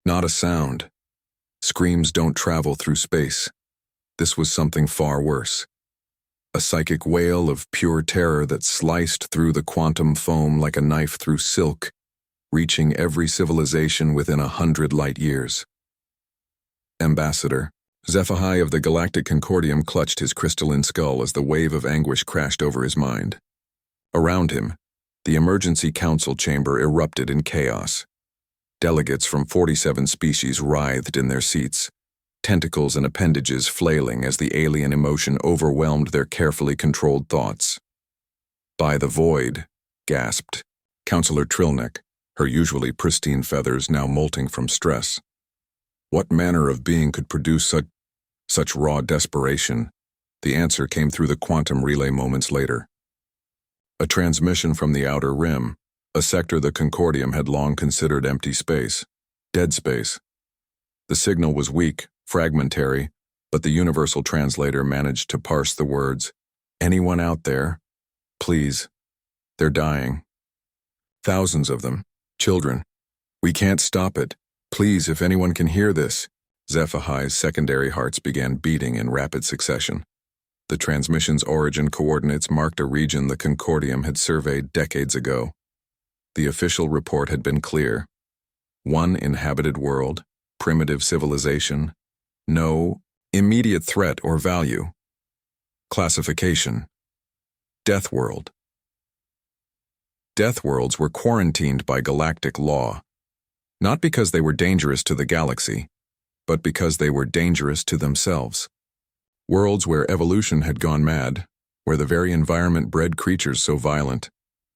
Not a sound. Screams don't travel through space. This was something far worse. A psychic wail of pure terror that sliced through the quantum foam like a knife through silk, reaching every civilization within 100 light years. Ambassador Scifi of the Galactic Concordium clutched his crystalline skull as the wave of anguish crashed over his mind. Around him, the emergency council chamber erupted in chaos. Delegates from 47 species writhed in their seats, tentacles and appendages flailing as the alien emotion overwhelmed their carefully controlled thoughts. "By the void," gasped Councillor Trilneck, her usually pristine feathers now molting from stress. What manner of being could produce such raw desperation? The answer came through the quantum relay moments later. A transmission from the outer rim, a sector the Concordium had long considered empty space, dead space. The signal was weak, fragmentary, but the universal translator managed to parse the words, "Anyone out there? Please. They're dying. Thousands of them. Children. We can't stop it. Please, if anyone can hear this." Scifi's secondary hearts began beating in rapid succession. The transmission's origin coordinates marked a region the Concordium had surveyed decades ago. The official report had been clear. One inhabited world, primitive civilization, no immediate threat or value. Classification: Death World. Death worlds were quarantined by galactic law, not because they were dangerous to the galaxy, but because they were dangerous to themselves. Worlds where evolution had gone mad, where the very environment bred creatures so violent,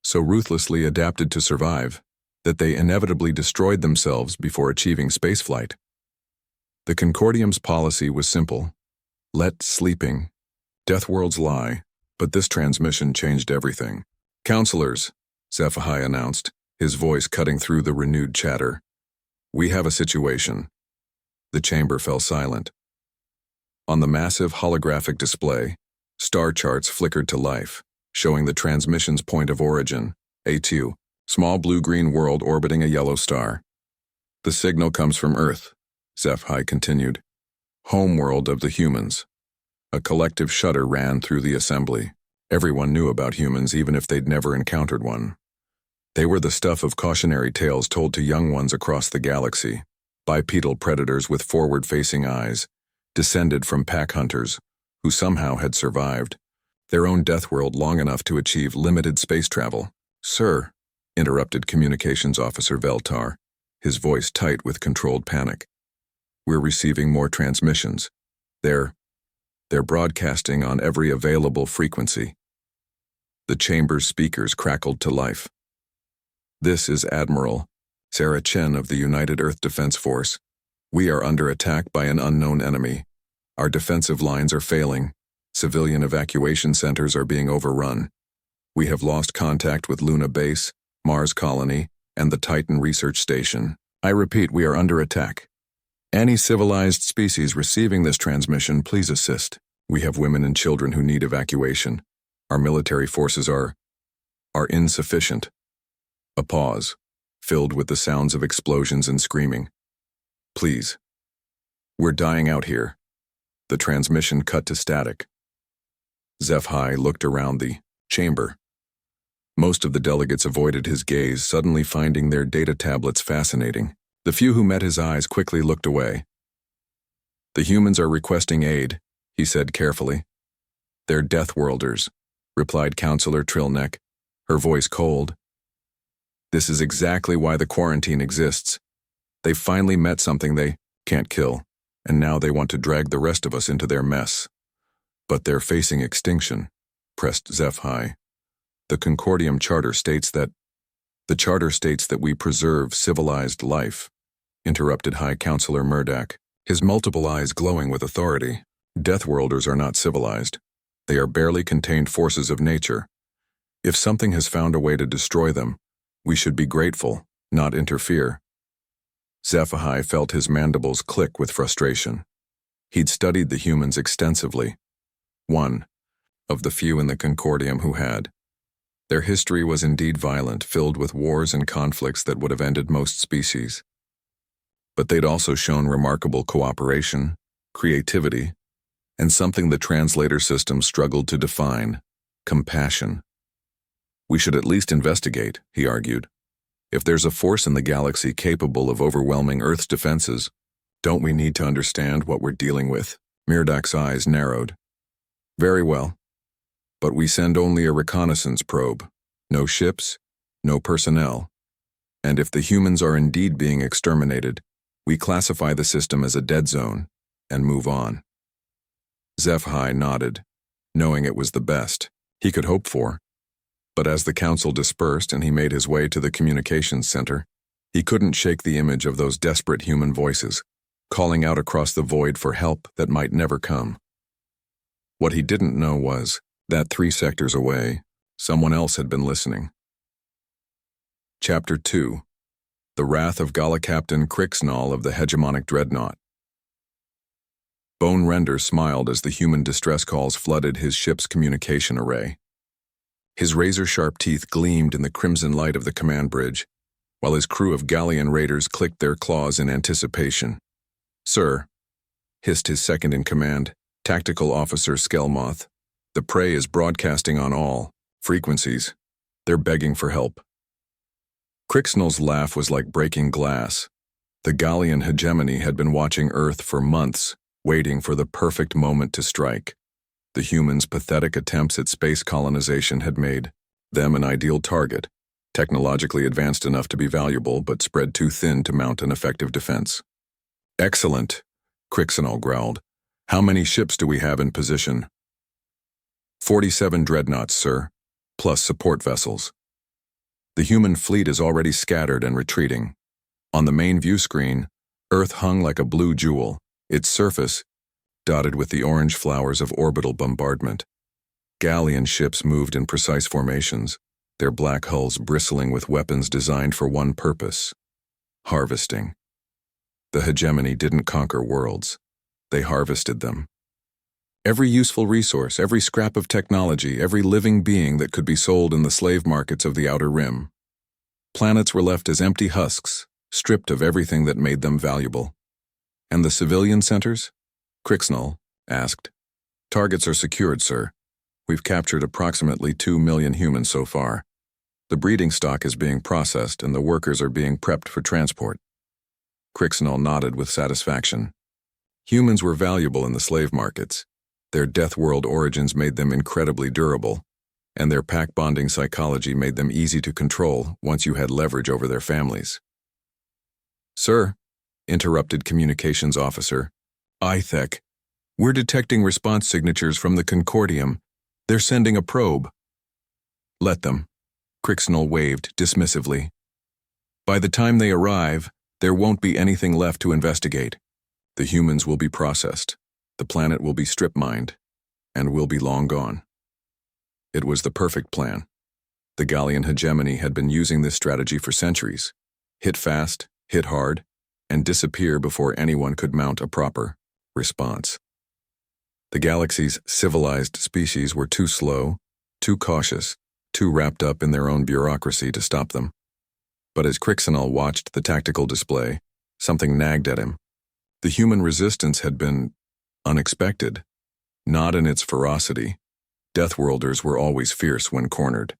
so ruthlessly adapted to survive, that they inevitably destroyed themselves before achieving spaceflight. The Concordium's policy was simple: let sleeping, death worlds lie, but this transmission changed everything. "Counselors," Scifi announced, his voice cutting through the renewed chatter. "We have a situation." The chamber fell silent. On the massive holographic display, star charts flickered to life, showing the transmission's point of origin, A2, small blue-green world orbiting a yellow star. "The signal comes from Earth," Scifi continued. "Home world of the humans." A collective shudder ran through the assembly. Everyone knew about humans even if they'd never encountered one. They were the stuff of cautionary tales told to young ones across the galaxy, bipedal predators with forward-facing eyes, descended from pack hunters, who somehow had survived their own death world long enough to achieve limited space travel. "Sir," interrupted Communications Officer Veltar, his voice tight with controlled panic. "We're receiving more transmissions. They're broadcasting on every available frequency." The chamber's speakers crackled to life. "This is Admiral Sarah Chen of the United Earth Defense Force. We are under attack by an unknown enemy. Our defensive lines are failing. Civilian evacuation centers are being overrun. We have lost contact with Luna Base, Mars Colony, and the Titan Research Station. I repeat, we are under attack. Any civilized species receiving this transmission, please assist. We have women and children who need evacuation. Our military forces are insufficient." A pause, filled with the sounds of explosions and screaming. "Please. We're dying out here." The transmission cut to static. Scifi looked around the chamber. Most of the delegates avoided his gaze, suddenly finding their data tablets fascinating. The few who met his eyes quickly looked away. "The humans are requesting aid," he said carefully. "They're death worlders," replied Councillor Trilneck, her voice cold. "This is exactly why the quarantine exists. They finally met something they can't kill, and now they want to drag the rest of us into their mess. But they're facing extinction," pressed Scifi. "The Concordium Charter states that we preserve civilized life," interrupted High Councillor Murdak, his multiple eyes glowing with authority. "Deathworlders are not civilized. They are barely contained forces of nature. If something has found a way to destroy them, we should be grateful, not interfere." Scifi felt his mandibles click with frustration. He'd studied the humans extensively. One of the few in the Concordium who had. Their history was indeed violent, filled with wars and conflicts that would have ended most species. But they'd also shown remarkable cooperation, creativity, and something the translator system struggled to define: compassion. We should at least investigate, he argued. If there's a force in the galaxy capable of overwhelming Earth's defenses, don't we need to understand what we're dealing with? Mirdak's eyes narrowed. Very well. But we send only a reconnaissance probe. No ships, no personnel. And if the humans are indeed being exterminated, we classify the system as a dead zone and move on. Zephi nodded, knowing it was the best he could hope for. But as the council dispersed and he made his way to the communications center, he couldn't shake the image of those desperate human voices, calling out across the void for help that might never come. What he didn't know was that 3 sectors away, someone else had been listening. Chapter 2. The Wrath of Gala Captain Crixnall of the Hegemonic Dreadnought. Bone Render smiled as the human distress calls flooded his ship's communication array. His razor-sharp teeth gleamed in the crimson light of the command bridge, while his crew of galleon raiders clicked their claws in anticipation. "Sir," hissed his second-in-command, Tactical Officer Skelmoth, "the prey is broadcasting on all frequencies. They're begging for help." Crixnall's laugh was like breaking glass. The Galleon hegemony had been watching Earth for months, waiting for the perfect moment to strike. The humans' pathetic attempts at space colonization had made them an ideal target, technologically advanced enough to be valuable but spread too thin to mount an effective defense. "Excellent," Crixnall growled. "How many ships do we have in position?" 47 dreadnoughts, sir, plus support vessels. The human fleet is already scattered and retreating. On the main view screen, Earth hung like a blue jewel, its surface dotted with the orange flowers of orbital bombardment. Galleon ships moved in precise formations, their black hulls bristling with weapons designed for one purpose: harvesting. The hegemony didn't conquer worlds. They harvested them. Every useful resource, every scrap of technology, every living being that could be sold in the slave markets of the Outer Rim. Planets were left as empty husks, stripped of everything that made them valuable. And the civilian centers? Crixnall asked. "Targets are secured, sir. We've captured approximately 2 million humans so far. The breeding stock is being processed and the workers are being prepped for transport." Crixnall nodded with satisfaction. Humans were valuable in the slave markets. Their death world origins made them incredibly durable, and their pack-bonding psychology made them easy to control once you had leverage over their families. "Sir," interrupted Communications Officer Ithek, "we're detecting response signatures from the Concordium. They're sending a probe." "Let them," Crixnall waved dismissively. "By the time they arrive, there won't be anything left to investigate. The humans will be processed, the planet will be strip-mined, and we'll be long gone." It was the perfect plan. The Galleon hegemony had been using this strategy for centuries: hit fast, hit hard, and disappear before anyone could mount a proper response. The galaxy's civilized species were too slow, too cautious, too wrapped up in their own bureaucracy to stop them. But as Crixnall watched the tactical display, something nagged at him. The human resistance had been unexpected, not in its ferocity. Deathworlders were always fierce when cornered,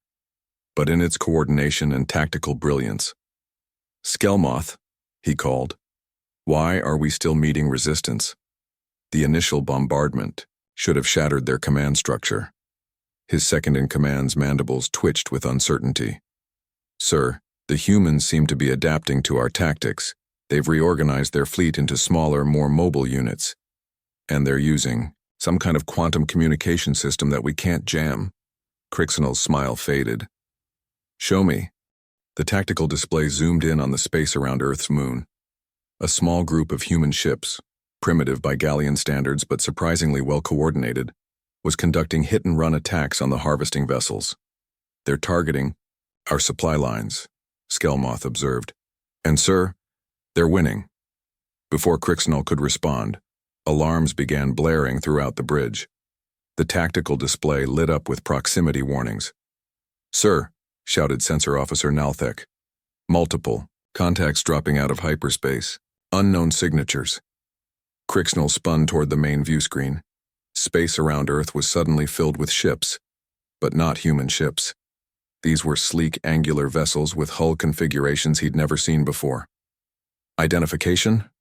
but in its coordination and tactical brilliance. "Skelmoth," he called, "why are we still meeting resistance? The initial bombardment should have shattered their command structure." His second-in-command's mandibles twitched with uncertainty. "Sir, the humans seem to be adapting to our tactics. They've reorganized their fleet into smaller, more mobile units. And they're using some kind of quantum communication system that we can't jam." Crixnall's smile faded. "Show me." The tactical display zoomed in on the space around Earth's moon. A small group of human ships, primitive by Galleon standards but surprisingly well-coordinated, was conducting hit-and-run attacks on the harvesting vessels. "They're targeting our supply lines," Skelmoth observed. "And sir, they're winning." Before Crixnall could respond, alarms began blaring throughout the bridge. The tactical display lit up with proximity warnings. "Sir," shouted Sensor Officer Nalthek. "Multiple contacts dropping out of hyperspace. Unknown signatures. Crixnell spun toward the main view screen. Space around Earth was suddenly filled with ships, but not human ships. These were sleek, angular vessels with hull configurations he'd never seen before. Identification?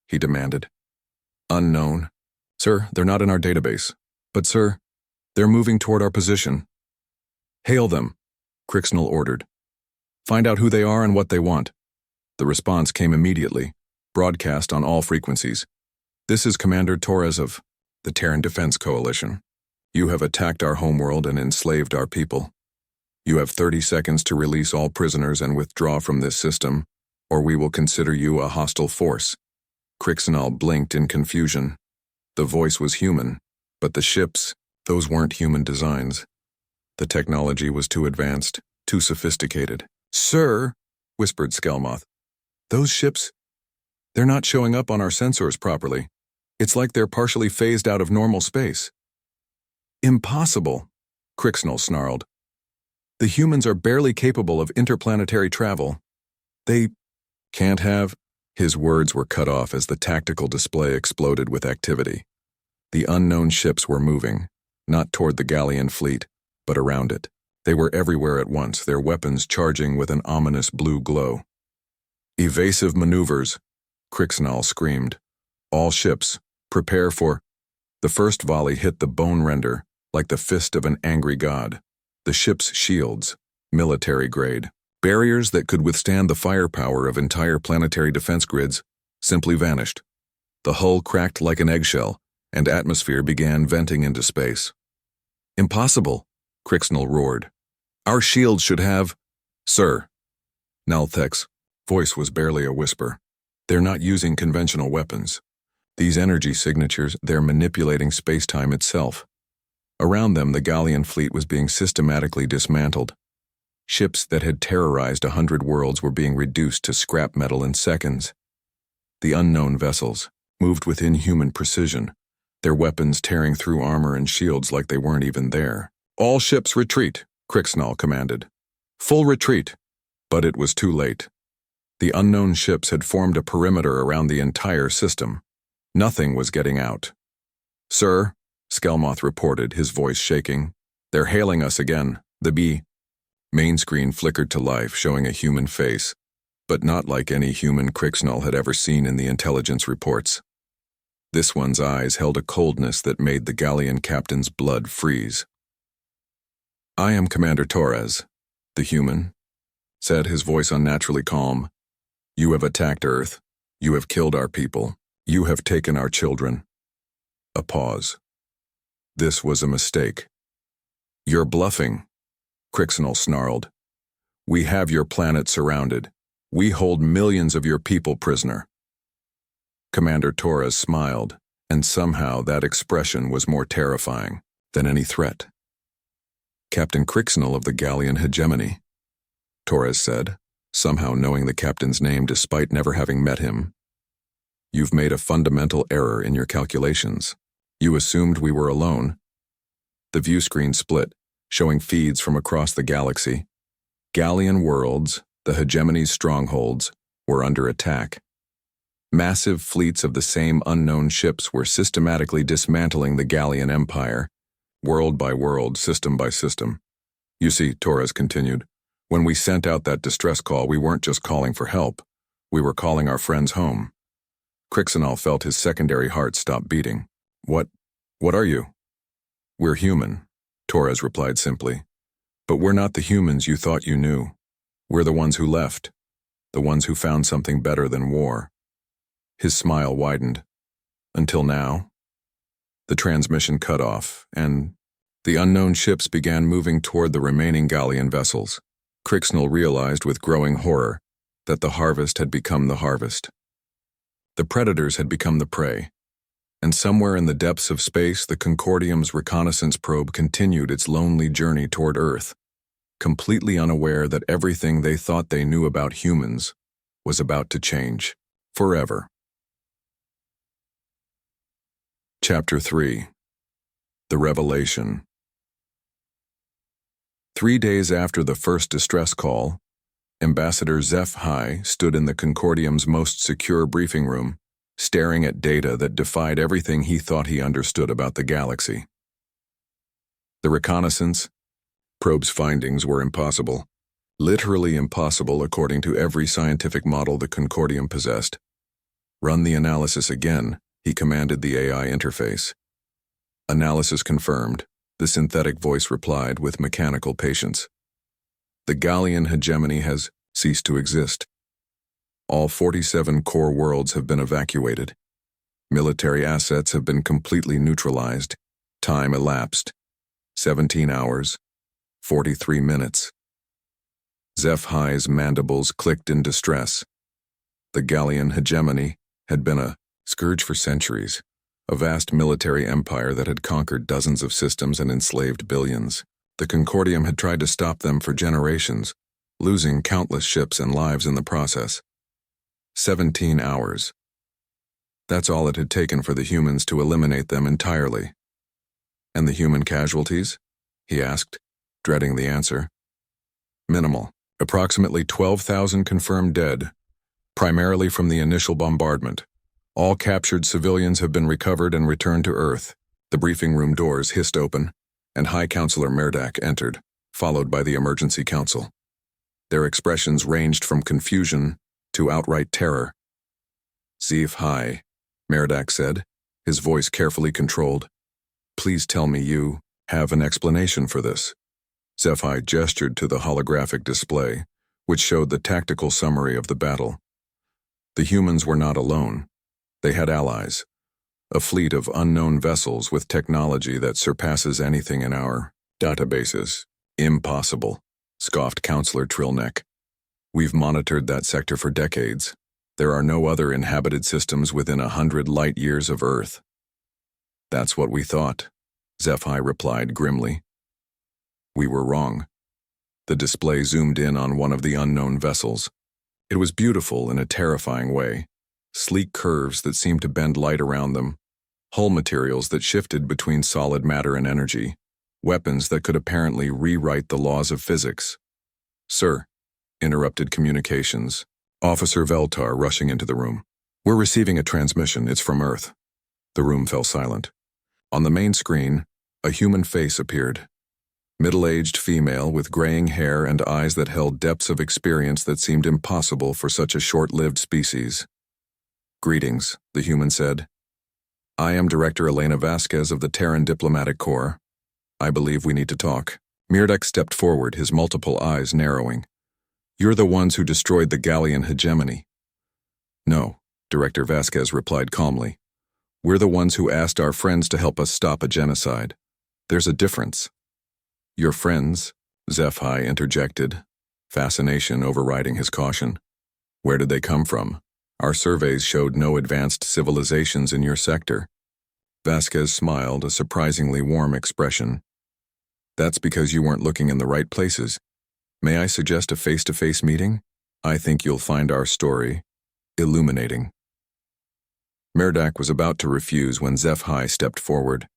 He demanded. Unknown. Sir, they're not in our database. But sir, they're moving toward our position. Hail them, Crixnell ordered. Find out who they are and what they want. The response came immediately, broadcast on all frequencies. This is Commander Torres of the Terran Defense Coalition. You have attacked our homeworld and enslaved our people. You have 30 seconds to release all prisoners and withdraw from this system, or we will consider you a hostile force. Crixnell blinked in confusion. The voice was human, but the ships, those weren't human designs. The technology was too advanced, too sophisticated. Sir, whispered Skelmoth, those ships, they're not showing up on our sensors properly. It's like they're partially phased out of normal space. Impossible, Crixnell snarled. The humans are barely capable of interplanetary travel. They can't have. His words were cut off as the tactical display exploded with activity. The unknown ships were moving, not toward the Gallian fleet, but around it. They were everywhere at once, their weapons charging with an ominous blue glow. Evasive maneuvers, Crixnell screamed. All ships, prepare for. The first volley hit the bone render, like the fist of an angry god. The ship's shields, military grade, barriers that could withstand the firepower of entire planetary defense grids, simply vanished. The hull cracked like an eggshell, and atmosphere began venting into space. Impossible, Crixnell roared. Our shields should have. Sir. Nalthek's voice was barely a whisper. They're not using conventional weapons. These energy signatures, they're manipulating space-time itself. Around them, the Gallian fleet was being systematically dismantled. Ships that had terrorized 100 worlds were being reduced to scrap metal in seconds. The unknown vessels moved with inhuman precision, their weapons tearing through armor and shields like they weren't even there. All ships retreat, Crixnell commanded. Full retreat. But it was too late. The unknown ships had formed a perimeter around the entire system. Nothing was getting out. Sir, Skelmoth reported, his voice shaking. They're hailing us again. The B. Main screen flickered to life, showing a human face, but not like any human Crixnell had ever seen in the intelligence reports. This one's eyes held a coldness that made the Gallian captain's blood freeze. I am Commander Torres, the human, said, his voice unnaturally calm. You have attacked Earth. You have killed our people. You have taken our children. A pause. This was a mistake. You're bluffing, Crixnell snarled. We have your planet surrounded. We hold millions of your people prisoner. Commander Torres smiled, and somehow that expression was more terrifying than any threat. Captain Crixnell of the Gallian hegemony, Torres said, somehow knowing the captain's name despite never having met him. You've made a fundamental error in your calculations. You assumed we were alone. The view screen split, showing feeds from across the galaxy. Gallian worlds, the hegemony's strongholds, were under attack. Massive fleets of the same unknown ships were systematically dismantling the Gallian Empire, world by world, system by system. You see, Torres continued, when we sent out that distress call, we weren't just calling for help. We were calling our friends home. Crixnell felt his secondary heart stop beating. What are you? We're human, Torres replied simply. But we're not the humans you thought you knew. We're the ones who left, the ones who found something better than war. His smile widened. Until now. The transmission cut off, and the unknown ships began moving toward the remaining Gallian vessels. Crixnell realized with growing horror that the harvest had become the harvest. The predators had become the prey, and somewhere in the depths of space, the Concordium's reconnaissance probe continued its lonely journey toward Earth, completely unaware that everything they thought they knew about humans was about to change, forever. Chapter 3. The Revelation. 3 days after the first distress call, Ambassador Sci-Fi stood in the Concordium's most secure briefing room, staring at data that defied everything he thought he understood about the galaxy. The reconnaissance probe's findings were impossible, literally impossible according to every scientific model the Concordium possessed. Run the analysis again, he commanded the AI interface. Analysis confirmed, the synthetic voice replied with mechanical patience. The Gallian hegemony has ceased to exist. All 47 core worlds have been evacuated. Military assets have been completely neutralized. Time elapsed. 17 hours, 43 minutes. Sci-Fi's mandibles clicked in distress. The Gallian hegemony had been a scourge for centuries, a vast military empire that had conquered dozens of systems and enslaved billions. The Concordium had tried to stop them for generations, losing countless ships and lives in the process. 17 hours. That's all it had taken for the humans to eliminate them entirely. And the human casualties? He asked, dreading the answer. Minimal. Approximately 12,000 confirmed dead, primarily from the initial bombardment. All captured civilians have been recovered and returned to Earth. The briefing room doors hissed open, and High Counselor Merdak entered, followed by the Emergency Council. Their expressions ranged from confusion to outright terror. Sci-Fi, Merdak said, his voice carefully controlled. Please tell me you have an explanation for this. Sci-Fi gestured to the holographic display, which showed the tactical summary of the battle. The humans were not alone. They had allies. A fleet of unknown vessels with technology that surpasses anything in our databases. Impossible, scoffed Counselor Trillneck. We've monitored that sector for decades. There are no other inhabited systems within 100 light-years of Earth. That's what we thought, Sci-Fi replied grimly. We were wrong. The display zoomed in on one of the unknown vessels. It was beautiful in a terrifying way. Sleek curves that seemed to bend light around them, hull materials that shifted between solid matter and energy, weapons that could apparently rewrite the laws of physics. Sir, interrupted communications, Officer Veltar rushing into the room. We're receiving a transmission, it's from Earth. The room fell silent. On the main screen, a human face appeared. Middle-aged female with graying hair and eyes that held depths of experience that seemed impossible for such a short-lived species. Greetings, the human said. I am Director Elena Vasquez of the Terran Diplomatic Corps. I believe we need to talk. Myrdek stepped forward, his multiple eyes narrowing. You're the ones who destroyed the Gallian hegemony. No, Director Vasquez replied calmly. We're the ones who asked our friends to help us stop a genocide. There's a difference. Your friends, Sci-Fi interjected, fascination overriding his caution. Where did they come from? Our surveys showed no advanced civilizations in your sector. Vasquez smiled, a surprisingly warm expression. That's because you weren't looking in the right places. May I suggest a face-to-face meeting? I think you'll find our story illuminating. Merdak was about to refuse when Sci-Fi stepped forward.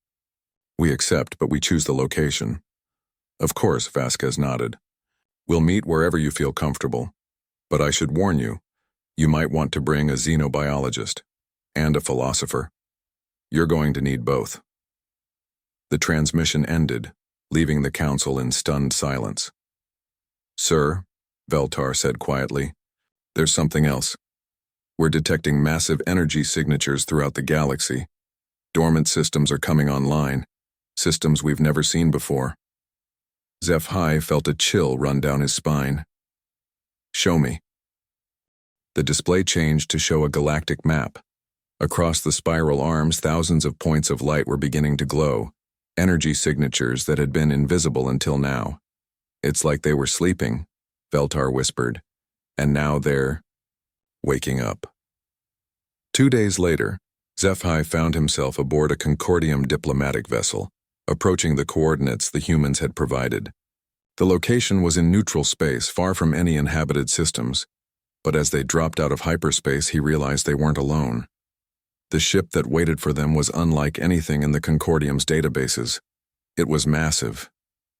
We accept, but we choose the location. Of course, Vasquez nodded. We'll meet wherever you feel comfortable. But I should warn you, you might want to bring a xenobiologist and a philosopher. You're going to need both. The transmission ended, leaving the council in stunned silence. Sir, Veltar said quietly, there's something else. We're detecting massive energy signatures throughout the galaxy. Dormant systems are coming online, systems we've never seen before. Sci-Fi felt a chill run down his spine. Show me. The display changed to show a galactic map. Across the spiral arms, thousands of points of light were beginning to glow, energy signatures that had been invisible until now. It's like they were sleeping, Veltar whispered, and now they're waking up. 2 days later, Sci-Fi found himself aboard a Concordium diplomatic vessel, approaching the coordinates the humans had provided. The location was in neutral space, far from any inhabited systems, but as they dropped out of hyperspace, he realized they weren't alone. The ship that waited for them was unlike anything in the Concordium's databases. It was massive,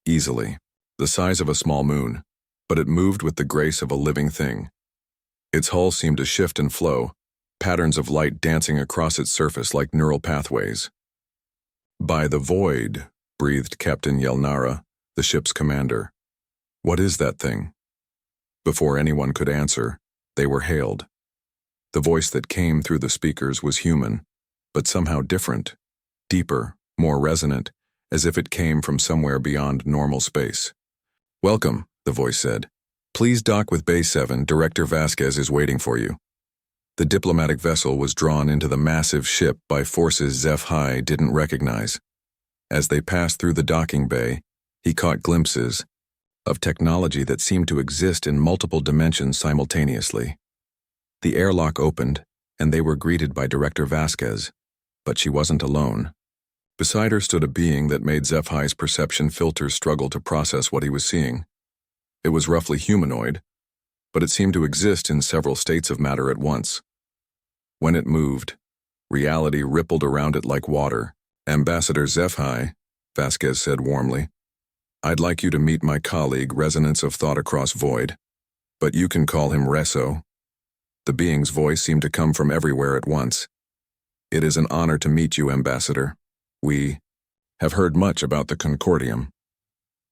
easily the size of a small moon, but it moved with the grace of a living thing. Its hull seemed to shift and flow, patterns of light dancing across its surface like neural pathways. "By the void," breathed Captain Yelnara, the ship's commander. "What is that thing?" Before anyone could answer, they were hailed. The voice that came through the speakers was human, but somehow different, deeper, more resonant, as if it came from somewhere beyond normal space. "Welcome," the voice said. "Please dock with Bay 7, Director Vasquez is waiting for you." The diplomatic vessel was drawn into the massive ship by forces Sci-fi didn't recognize. As they passed through the docking bay, he caught glimpses of technology that seemed to exist in multiple dimensions simultaneously. The airlock opened, and they were greeted by Director Vasquez, but she wasn't alone. Beside her stood a being that made Sci-fi's perception filters struggle to process what he was seeing. It was roughly humanoid, but it seemed to exist in several states of matter at once. When it moved, reality rippled around it like water. "Ambassador Sci-fi," Vasquez said warmly, "I'd like you to meet my colleague, Resonance of Thought Across Void, but you can call him Reso." The being's voice seemed to come from everywhere at once. "It is an honor to meet you, Ambassador. We have heard much about the Concordium."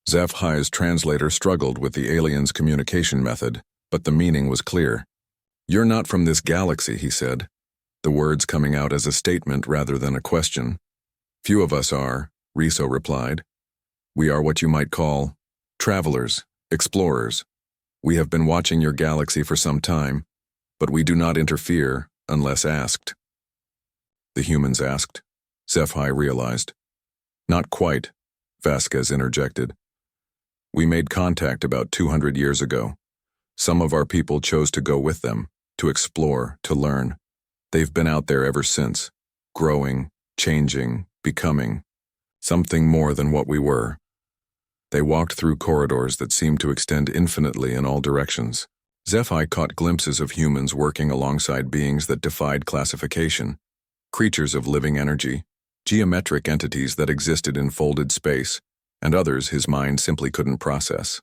Sci-fi's translator struggled with the alien's communication method, but the meaning was clear. "You're not from this galaxy," he said, the words coming out as a statement rather than a question. "Few of us are," Reso replied. "We are what you might call travelers, explorers. We have been watching your galaxy for some time, but we do not interfere unless asked." The humans asked, Sci-fi realized. "Not quite," Vasquez interjected. "We made contact about 200 years ago. Some of our people chose to go with them, to explore, to learn. They've been out there ever since, growing, changing, becoming something more than what we were." They walked through corridors that seemed to extend infinitely in all directions. Sci-fi caught glimpses of humans working alongside beings that defied classification, creatures of living energy, geometric entities that existed in folded space, and others his mind simply couldn't process.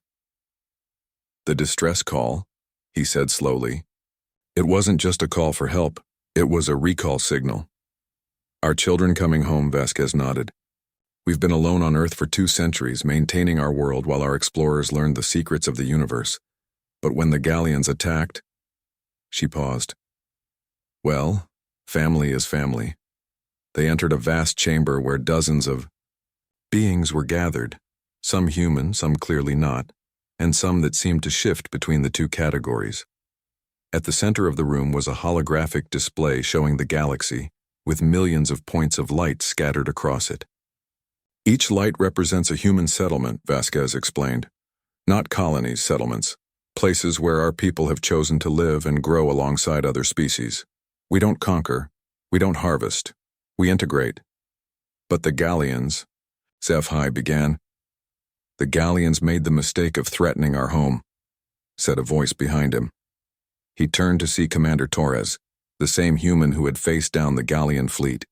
"The distress call," he said slowly. "It wasn't just a call for help, it was a recall signal." "Our children coming home," Vasquez nodded. "We've been alone on Earth for 2 centuries, maintaining our world while our explorers learned the secrets of the universe. But when the Galleons attacked..." She paused. "Well, family is family." They entered a vast chamber where dozens of beings were gathered, some human, some clearly not, and some that seemed to shift between the two categories. At the center of the room was a holographic display showing the galaxy, with millions of points of light scattered across it. "Each light represents a human settlement," Vasquez explained. "Not colonies, settlements. Places where our people have chosen to live and grow alongside other species. We don't conquer, we don't harvest, we integrate." "But the Galleons," Sci-fi began. "The Galleons made the mistake of threatening our home," said a voice behind him. He turned to see Commander Torres, the same human who had faced down the Galleon fleet.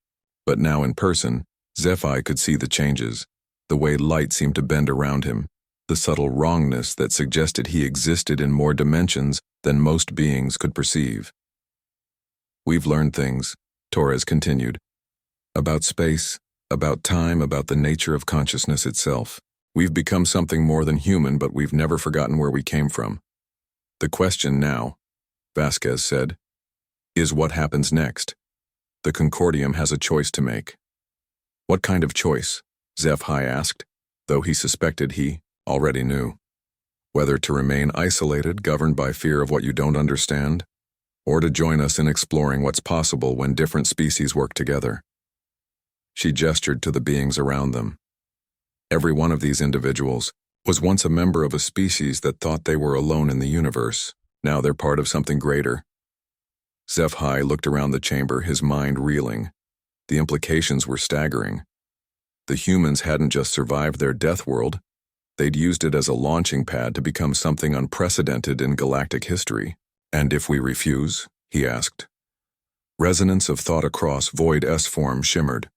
But now in person, Sci-fi could see the changes, the way light seemed to bend around him, the subtle wrongness that suggested he existed in more dimensions than most beings could perceive. "We've learned things," Torres continued, "about space, about time, about the nature of consciousness itself. We've become something more than human, but we've never forgotten where we came from. The question now," Vasquez said, "is what happens next. The Concordium has a choice to make." "What kind of choice?" Sci-fi asked, though he suspected he already knew. "Whether to remain isolated, governed by fear of what you don't understand, or to join us in exploring what's possible when different species work together." She gestured to the beings around them. Every one of these individuals was once a member of a species that thought they were alone in the universe. Now they're part of something greater. Sci-fi looked around the chamber, his mind reeling. The implications were staggering. The humans hadn't just survived their death world, they'd used it as a launching pad to become something unprecedented in galactic history. "And if we refuse?" he asked. Resonance of Thought Across Void S-form shimmered.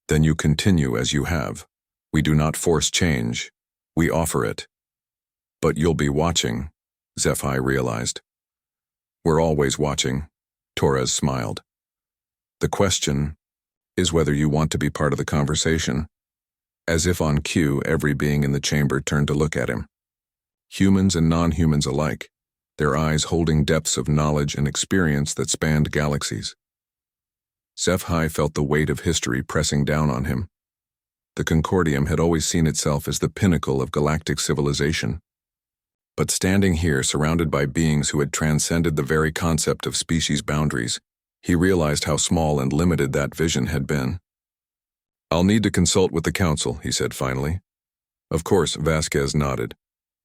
"Then you continue as you have. We do not force change, we offer it." But you'll be watching, Sci-fi realized. We're always watching, Torres smiled. The question is whether you want to be part of the conversation. As if on cue, every being in the chamber turned to look at him. Humans and non-humans alike, their eyes holding depths of knowledge and experience that spanned galaxies. Sci-fi felt the weight of history pressing down on him. The Concordium had always seen itself as the pinnacle of galactic civilization. But standing here, surrounded by beings who had transcended the very concept of species boundaries, he realized how small and limited that vision had been. "I'll need to consult with the Council," he said finally. Of course, Vasquez nodded.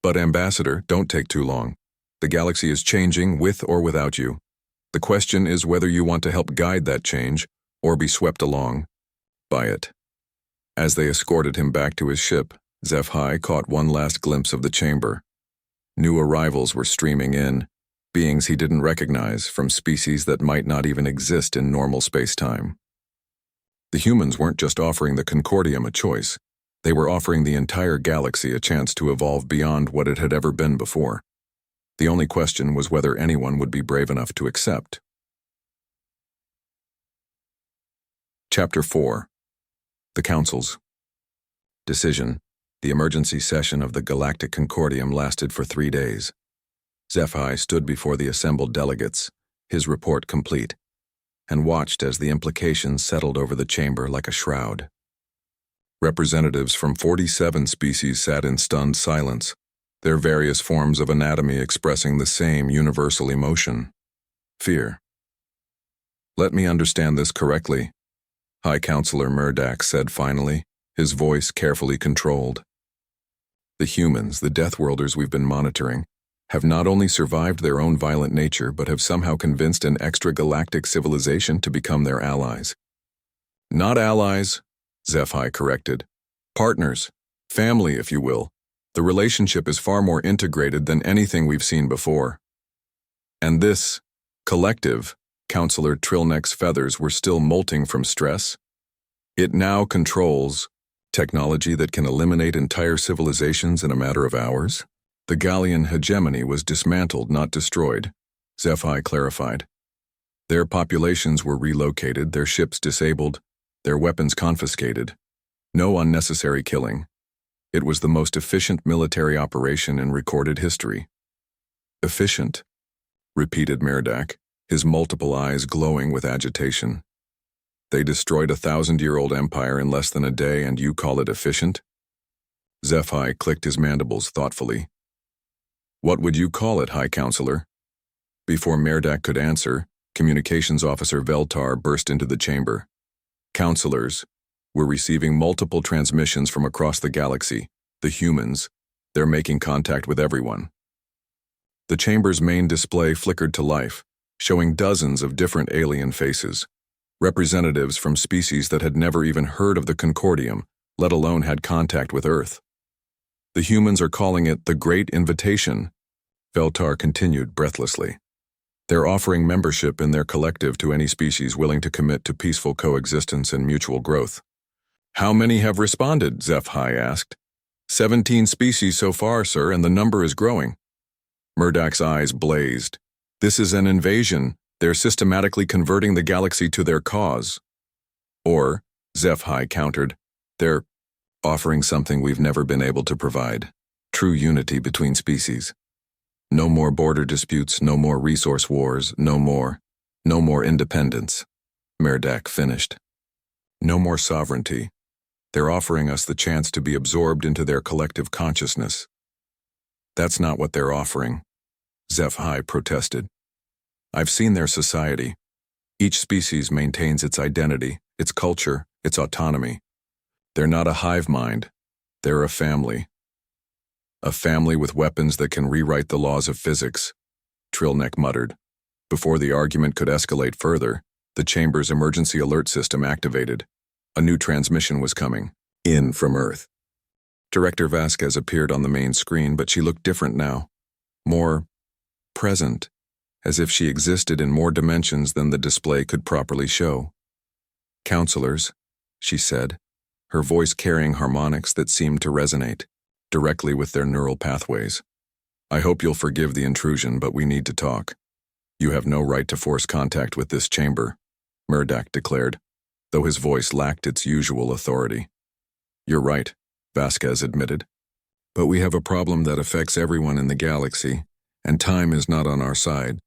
"But Ambassador, don't take too long. The galaxy is changing with or without you. The question is whether you want to help guide that change or be swept along by it." As they escorted him back to his ship, Sci-fi caught one last glimpse of the chamber. New arrivals were streaming in, beings he didn't recognize from species that might not even exist in normal space-time. The humans weren't just offering the Concordium a choice, they were offering the entire galaxy a chance to evolve beyond what it had ever been before. The only question was whether anyone would be brave enough to accept. Chapter 4. The Council's decision. The emergency session of the Galactic Concordium lasted for 3 days. Sci-fi stood before the assembled delegates, his report complete, and watched as the implications settled over the chamber like a shroud. Representatives from 47 species sat in stunned silence, their various forms of anatomy expressing the same universal emotion: fear. "Let me understand this correctly," High Counselor Murdak said finally, his voice carefully controlled. "The humans, the Deathworlders we've been monitoring, have not only survived their own violent nature but have somehow convinced an extragalactic civilization to become their allies." "Not allies," Sci-fi corrected. "Partners. Family, if you will. The relationship is far more integrated than anything we've seen before. And this collective," Counselor Trilneck's feathers were still molting from stress. "It now controls technology that can eliminate entire civilizations in a matter of hours." "The Gallian hegemony was dismantled, not destroyed," Sci-fi clarified. "Their populations were relocated, their ships disabled, their weapons confiscated. No unnecessary killing. It was the most efficient military operation in recorded history." "Efficient," repeated Murdak, his multiple eyes glowing with agitation. "They destroyed a 1,000-year-old empire in less than a day, and you call it efficient?" Sci-fi clicked his mandibles thoughtfully. "What would you call it, High Counselor?" Before Murdak could answer, Communications Officer Veltar burst into the chamber. "Counselors, we're receiving multiple transmissions from across the galaxy. The humans, they're making contact with everyone." The chamber's main display flickered to life, showing dozens of different alien faces. Representatives from species that had never even heard of the Concordium, let alone had contact with Earth. "The humans are calling it the Great Invitation," Veltar continued breathlessly. "They're offering membership in their collective to any species willing to commit to peaceful coexistence and mutual growth." "How many have responded?" Sci-fi asked. 17 species so far, sir, and the number is growing." Murdak's eyes blazed. "This is an invasion. They're systematically converting the galaxy to their cause." "Or," Sci-fi countered, "they're offering something we've never been able to provide. True unity between species. No more border disputes, no more resource wars, no more independence," Murdak finished. "No more sovereignty. They're offering us the chance to be absorbed into their collective consciousness." "That's not what they're offering," Sci-fi protested. "I've seen their society. Each species maintains its identity, its culture, its autonomy. They're not a hive mind. They're a family. A family with weapons that can rewrite the laws of physics," Trilneck muttered. Before the argument could escalate further, the chamber's emergency alert system activated. A new transmission was coming in from Earth. Director Vasquez appeared on the main screen, but she looked different now. More present, as if she existed in more dimensions than the display could properly show. "Counselors," she said, her voice carrying harmonics that seemed to resonate directly with their neural pathways. I hope you'll forgive the intrusion, but we need to talk. You have no right to force contact with this chamber, Murdoch declared, though his voice lacked its usual authority. You're right, Vasquez admitted. But we have a problem that affects everyone in the galaxy, and time is not on our side.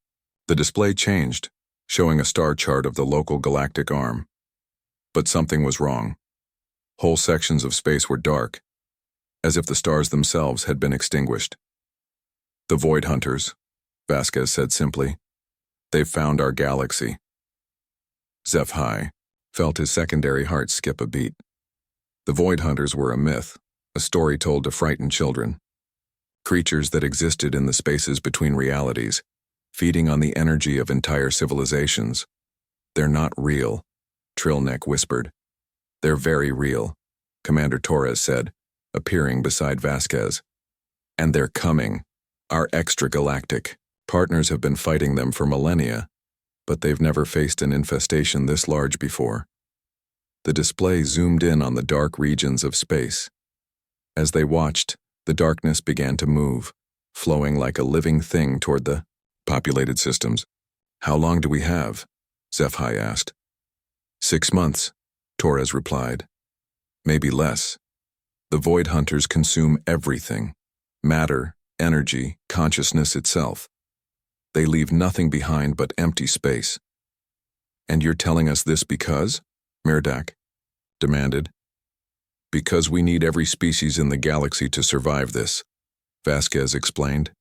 The display changed, showing a star chart of the local galactic arm. But something was wrong. Whole sections of space were dark, as if the stars themselves had been extinguished. The Void Hunters, Vasquez said simply. They've found our galaxy. Sci-fi felt his secondary heart skip a beat. The Void Hunters were a myth, a story told to frighten children. Creatures that existed in the spaces between realities, feeding on the energy of entire civilizations. They're not real, Trillneck whispered. They're very real, Commander Torres said, appearing beside Vasquez. And they're coming. Our extragalactic partners have been fighting them for millennia, but they've never faced an infestation this large before. The display zoomed in on the dark regions of space. As they watched, the darkness began to move, flowing like a living thing toward the populated systems. How long do we have? Sci-fi asked. 6 months, Torres replied. Maybe less. The Void Hunters consume everything. Matter, energy, consciousness itself. They leave nothing behind but empty space. And you're telling us this because? Murdoch demanded. Because we need every species in the galaxy to survive this, Vasquez explained.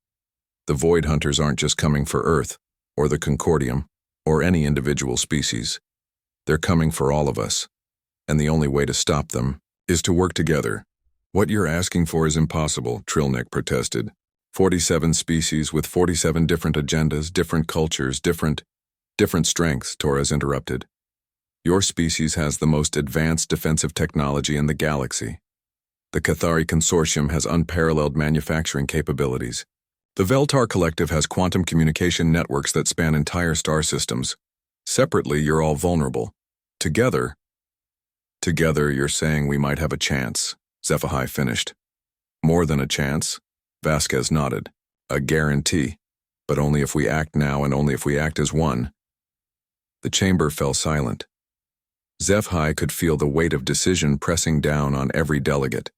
The Void Hunters aren't just coming for Earth, or the Concordium, or any individual species. They're coming for all of us, and the only way to stop them is to work together. What you're asking for is impossible, Trillneck protested. 47 species with 47 different agendas, different cultures, different strengths, Torres interrupted. Your species has the most advanced defensive technology in the galaxy. The Cathari Consortium has unparalleled manufacturing capabilities. The Veltar Collective has quantum communication networks that span entire star systems. Separately, you're all vulnerable. Together, you're saying we might have a chance, Sci-fi finished. More than a chance, Vasquez nodded. A guarantee, but only if we act now and only if we act as one. The chamber fell silent. Sci-fi could feel the weight of decision pressing down on every delegate.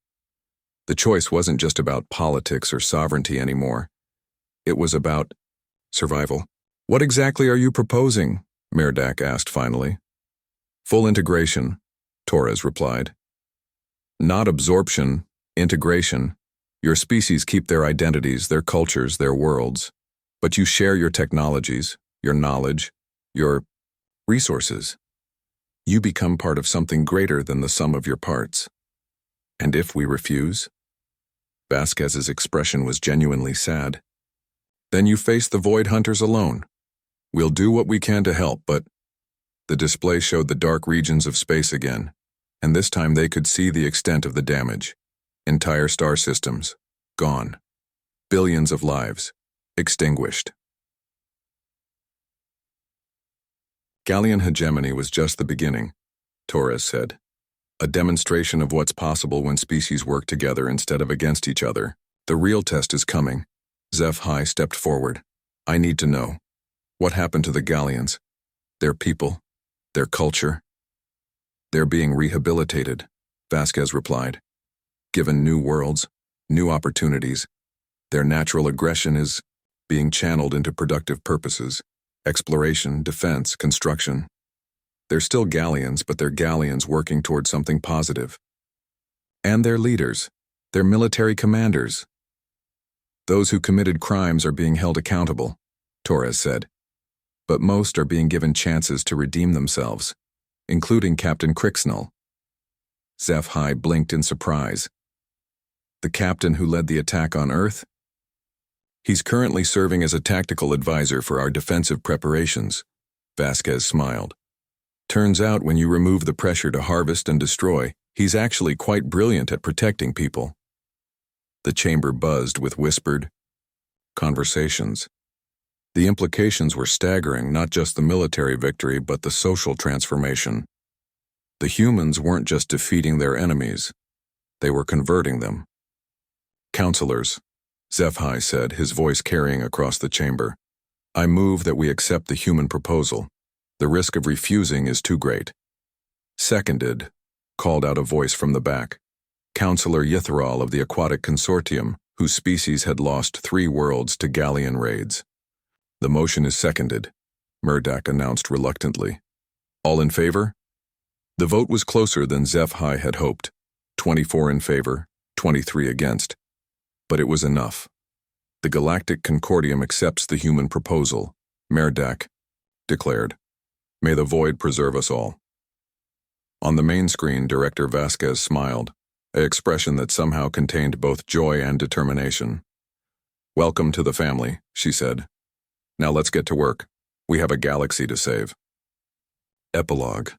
The choice wasn't just about politics or sovereignty anymore. It was about survival. What exactly are you proposing? Murdoch asked finally. Full integration, Torres replied. Not absorption, integration. Your species keep their identities, their cultures, their worlds. But you share your technologies, your knowledge, your resources. You become part of something greater than the sum of your parts. And if we refuse? Vasquez's expression was genuinely sad. Then you face the Void Hunters alone. We'll do what we can to help, but the display showed the dark regions of space again, and this time they could see the extent of the damage. Entire star systems, gone. Billions of lives, extinguished. Gallian hegemony was just the beginning, Torres said. A demonstration of what's possible when species work together instead of against each other. The real test is coming. Sci-fi stepped forward. I need to know. What happened to the Gallians? Their people? Their culture? They're being rehabilitated, Vasquez replied. Given new worlds, new opportunities, their natural aggression is being channeled into productive purposes. Exploration, defense, construction. They're still Gallians, but they're Gallians working toward something positive. And their leaders, their military commanders. Those who committed crimes are being held accountable, Torres said. But most are being given chances to redeem themselves, including Captain Crixnell. Sci-fi blinked in surprise. The captain who led the attack on Earth? He's currently serving as a tactical advisor for our defensive preparations, Vasquez smiled. Turns out when you remove the pressure to harvest and destroy, he's actually quite brilliant at protecting people. The chamber buzzed with whispered conversations. The implications were staggering, not just the military victory, but the social transformation. The humans weren't just defeating their enemies, they were converting them. Counselors, Sci-fi said, his voice carrying across the chamber. I move that we accept the human proposal. The risk of refusing is too great. Seconded, called out a voice from the back. Counselor Yithral of the Aquatic Consortium, whose species had lost 3 worlds to galleon raids. The motion is seconded, Murdoch announced reluctantly. All in favor? The vote was closer than Sci-fi had hoped. 24 in favor, 23 against. But it was enough. The Galactic Consortium accepts the human proposal, Murdoch declared. May the void preserve us all. On the main screen, Director Vasquez smiled, an expression that somehow contained both joy and determination. Welcome to the family, she said. Now let's get to work. We have a galaxy to save. Epilogue.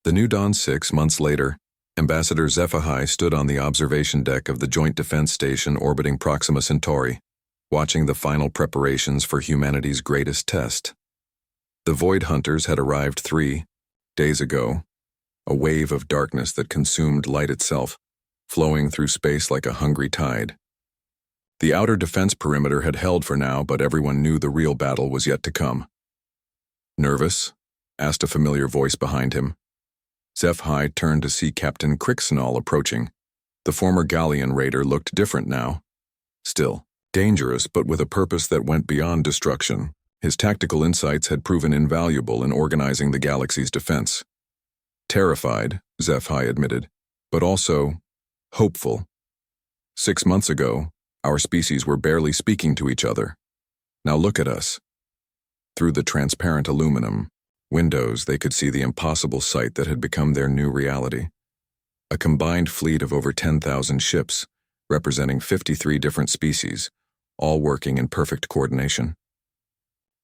The New Dawn 6 months later, Ambassador Sci-fi stood on the observation deck of the Joint Defense Station orbiting Proxima Centauri, watching the final preparations for humanity's greatest test. The Void Hunters had arrived 3 days ago, a wave of darkness that consumed light itself, flowing through space like a hungry tide. The outer defense perimeter had held for now, but everyone knew the real battle was yet to come. Nervous? Asked a familiar voice behind him. Sci-fi turned to see Captain Crixnall approaching. The former galleon raider looked different now. Still, dangerous, but with a purpose that went beyond destruction. His tactical insights had proven invaluable in organizing the galaxy's defense. Terrified, Sci-fi admitted, but also hopeful. 6 months ago, our species were barely speaking to each other. Now look at us. Through the transparent aluminum windows, they could see the impossible sight that had become their new reality. A combined fleet of over 10,000 ships, representing 53 different species, all working in perfect coordination.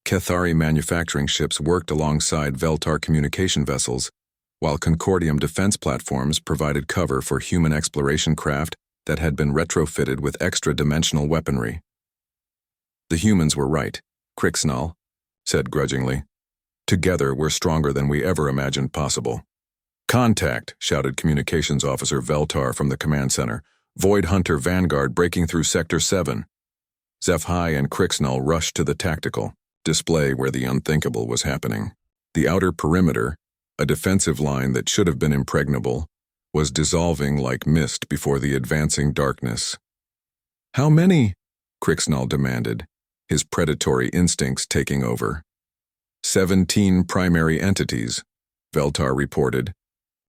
Cathari manufacturing ships worked alongside Veltar communication vessels, while Concordium defense platforms provided cover for human exploration craft that had been retrofitted with extra-dimensional weaponry. The humans were right, Crixnall said grudgingly. Together, we're stronger than we ever imagined possible. Contact, shouted Communications Officer Veltar from the command center. Void Hunter Vanguard breaking through Sector 7. Sci-fi and Crixnall rushed to the tactical display where the unthinkable was happening. The outer perimeter, a defensive line that should have been impregnable, was dissolving like mist before the advancing darkness. How many? Crixnall demanded, his predatory instincts taking over. 17 primary entities, Veltar reported,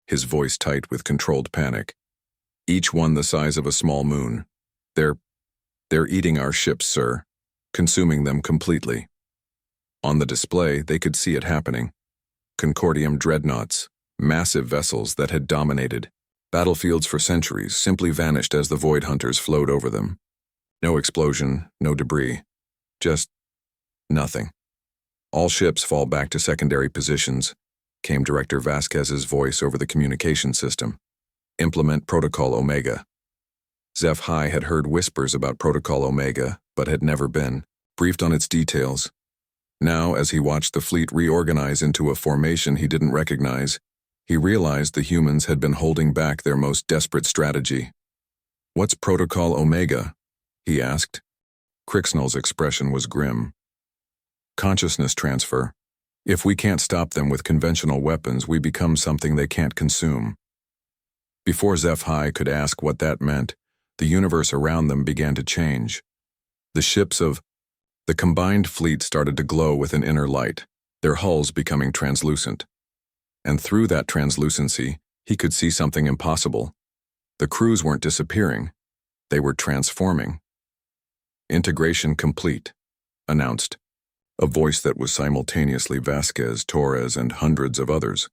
his voice tight with controlled panic. Each one the size of a small moon. They're eating our ships, sir, consuming them completely. On the display, they could see it happening. Concordium dreadnoughts, massive vessels that had dominated battlefields for centuries, simply vanished as the Void Hunters flowed over them. No explosion, no debris. Just nothing. All ships fall back to secondary positions, came Director Vasquez's voice over the communication system. Implement Protocol Omega. Sci-fi had heard whispers about Protocol Omega, but had never been briefed on its details. Now, as he watched the fleet reorganize into a formation he didn't recognize, he realized the humans had been holding back their most desperate strategy. What's Protocol Omega? He asked. Crixnall's expression was grim. Consciousness transfer. If we can't stop them with conventional weapons, we become something they can't consume. Before Sci-fi could ask what that meant, the universe around them began to change. The ships of the combined fleet started to glow with an inner light, their hulls becoming translucent. And through that translucency, he could see something impossible. The crews weren't disappearing. They were transforming. Integration complete, announced. A voice that was simultaneously Vasquez, Torres, and hundreds of others.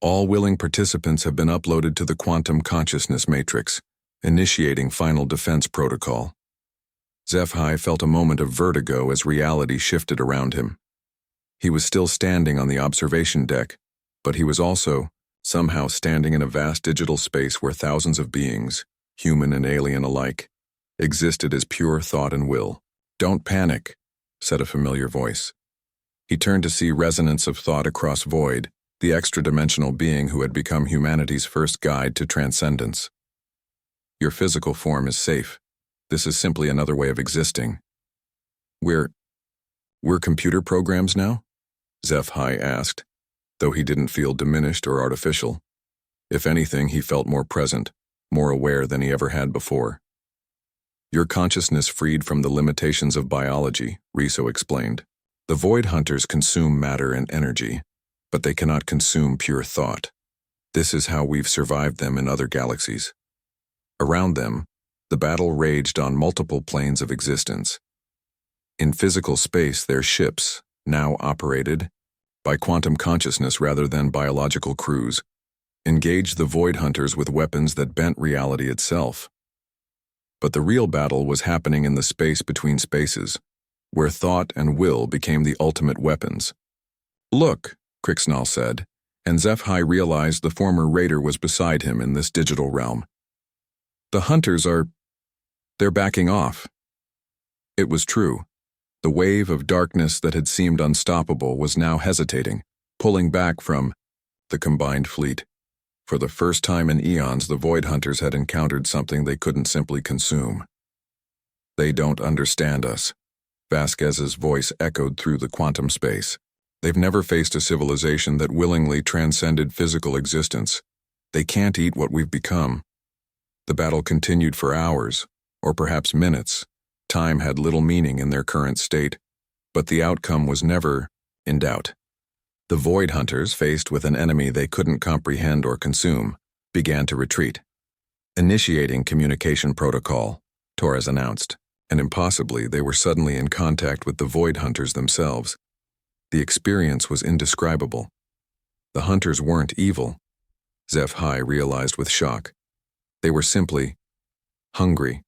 All willing participants have been uploaded to the quantum consciousness matrix, initiating final defense protocol. Sci-fi felt a moment of vertigo as reality shifted around him. He was still standing on the observation deck, but he was also, somehow, standing in a vast digital space where thousands of beings, human and alien alike, existed as pure thought and will. Don't panic, said a familiar voice. He turned to see resonance of thought across void, the extra-dimensional being who had become humanity's first guide to transcendence. Your physical form is safe, This is simply another way of existing. We're computer programs now? Zephi asked, though he didn't feel diminished or artificial. If anything, he felt more present, more aware than he ever had before. Your consciousness freed from the limitations of biology, Riso explained. The Void Hunters consume matter and energy, but they cannot consume pure thought. This is how we've survived them in other galaxies. Around them, the battle raged on multiple planes of existence. In physical space, their ships, now operated by quantum consciousness rather than biological crews, engaged the Void Hunters with weapons that bent reality itself. But the real battle was happening in the space between spaces, where thought and will became the ultimate weapons. Look, Crixnall said, and Zephi realized the former raider was beside him in this digital realm. The Hunters they're backing off. It was true. The wave of darkness that had seemed unstoppable was now hesitating, pulling back from the combined fleet. For the first time in eons, the Void Hunters had encountered something they couldn't simply consume. They don't understand us. Vasquez's voice echoed through the quantum space. They've never faced a civilization that willingly transcended physical existence. They can't eat what we've become. The battle continued for hours, or perhaps minutes. Time had little meaning in their current state, but the outcome was never in doubt. The Void Hunters, faced with an enemy they couldn't comprehend or consume, began to retreat. Initiating communication protocol, Torres announced, and impossibly they were suddenly in contact with the Void Hunters themselves. The experience was indescribable. The Hunters weren't evil, Zephi realized with shock. They were simply hungry,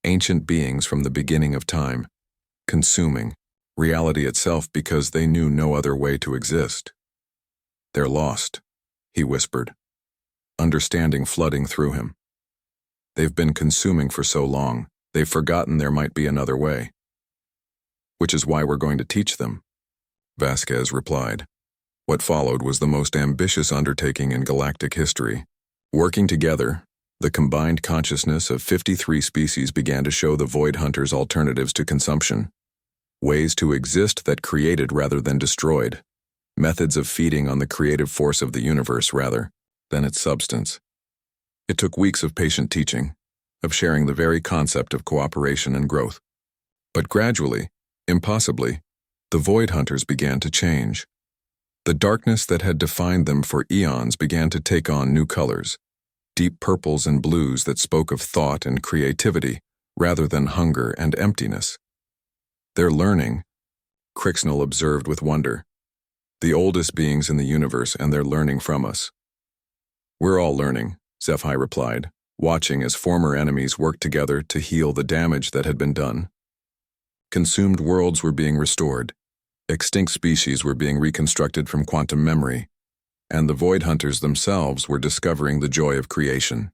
ancient beings from the beginning of time, consuming reality itself because they knew no other way to exist. They're lost, he whispered, understanding flooding through him. They've been consuming for so long, they've forgotten there might be another way. Which is why we're going to teach them, Vasquez replied. What followed was the most ambitious undertaking in galactic history. Working together, the combined consciousness of 53 species began to show the Void Hunters alternatives to consumption. Ways to exist that created rather than destroyed. Methods of feeding on the creative force of the universe rather than its substance. It took weeks of patient teaching, of sharing the very concept of cooperation and growth. But gradually, impossibly, the Void Hunters began to change. The darkness that had defined them for eons began to take on new colors, deep purples and blues that spoke of thought and creativity rather than hunger and emptiness. They're learning, Crixnall observed with wonder. The oldest beings in the universe, and they're learning from us. We're all learning, Zephi replied, watching as former enemies worked together to heal the damage that had been done. Consumed worlds were being restored. Extinct species were being reconstructed from quantum memory, and the Void Hunters themselves were discovering the joy of creation.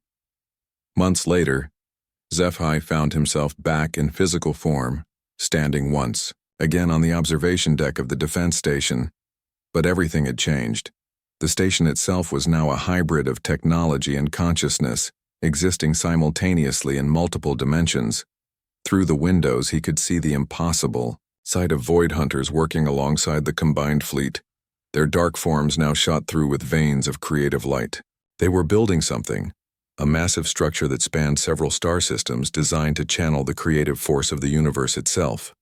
Months later, Zephi found himself back in physical form, standing once, again on the observation deck of the defense station. But everything had changed. The station itself was now a hybrid of technology and consciousness, existing simultaneously in multiple dimensions. Through the windows he could see the impossible sight of Void Hunters working alongside the combined fleet, their dark forms now shot through with veins of creative light. They were building something, a massive structure that spanned several star systems designed to channel the creative force of the universe itself.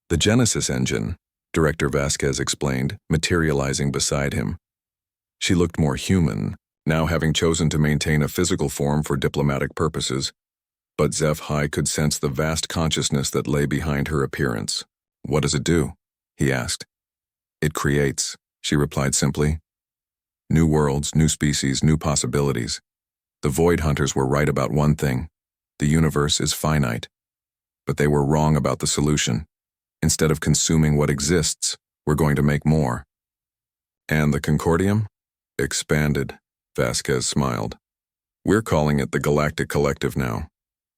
The Genesis engine, Director Vasquez explained, materializing beside him. She looked more human, now having chosen to maintain a physical form for diplomatic purposes, but Zephi could sense the vast consciousness that lay behind her appearance. What does it do? He asked. It creates, she replied simply. New worlds, new species, new possibilities. The Void Hunters were right about one thing. The universe is finite. But they were wrong about the solution. Instead of consuming what exists, we're going to make more. And the Concordium? Expanded, Vasquez smiled. We're calling it the Galactic Collective now.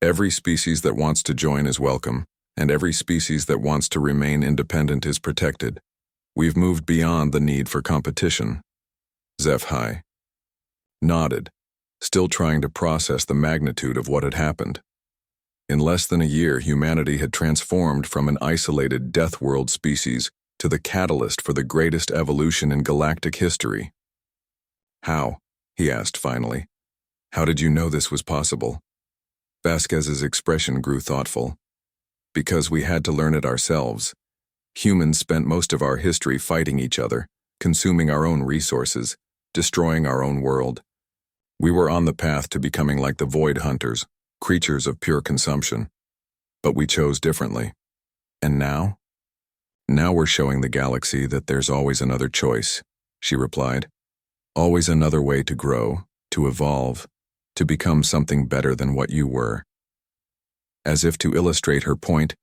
Every species that wants to join is welcome, and every species that wants to remain independent is protected. We've moved beyond the need for competition. Zephi nodded, still trying to process the magnitude of what had happened. In less than a year, humanity had transformed from an isolated death world species to the catalyst for the greatest evolution in galactic history. How? He asked finally. How did you know this was possible? Vasquez's expression grew thoughtful. Because we had to learn it ourselves. Humans spent most of our history fighting each other, consuming our own resources, destroying our own world. We were on the path to becoming like the void hunters, creatures of pure consumption. But we chose differently. And now? Now we're showing the galaxy that there's always another choice, she replied. Always another way to grow, to evolve, to become something better than what you were. As if to illustrate her point,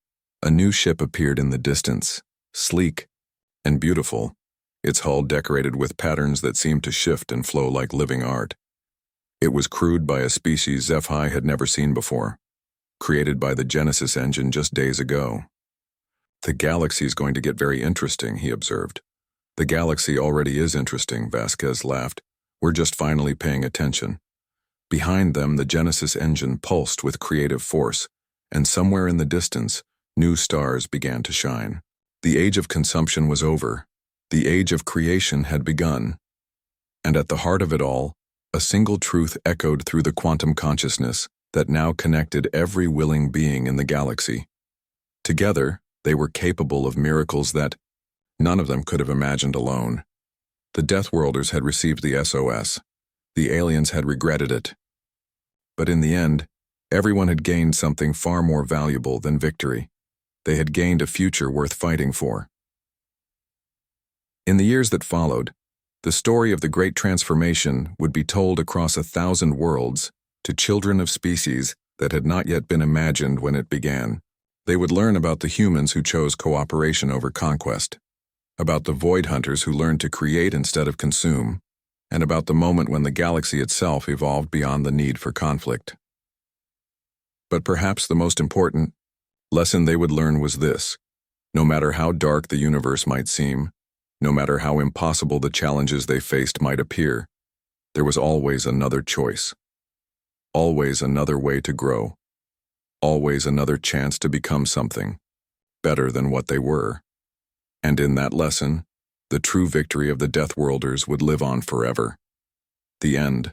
a new ship appeared in the distance, sleek and beautiful, its hull decorated with patterns that seemed to shift and flow like living art. It was crewed by a species ShortStories had never seen before, created by the Genesis engine just days ago. The galaxy's going to get very interesting, he observed. The galaxy already is interesting, Vasquez laughed. We're just finally paying attention. Behind them, the Genesis engine pulsed with creative force, and somewhere in the distance, new stars began to shine. The age of consumption was over. The age of creation had begun. And at the heart of it all, a single truth echoed through the quantum consciousness that now connected every willing being in the galaxy. Together, they were capable of miracles that none of them could have imagined alone. The Deathworlders had received the SOS. The aliens had regretted it. But in the end, everyone had gained something far more valuable than victory. They had gained a future worth fighting for. In the years that followed, the story of the Great Transformation would be told across 1,000 worlds to children of species that had not yet been imagined when it began. They would learn about the humans who chose cooperation over conquest, about the void hunters who learned to create instead of consume, and about the moment when the galaxy itself evolved beyond the need for conflict. But perhaps the most important lesson they would learn was this: no matter how dark the universe might seem, no matter how impossible the challenges they faced might appear, there was always another choice. Always another way to grow. Always another chance to become something better than what they were. And in that lesson, the true victory of the Deathworlders would live on forever. The end.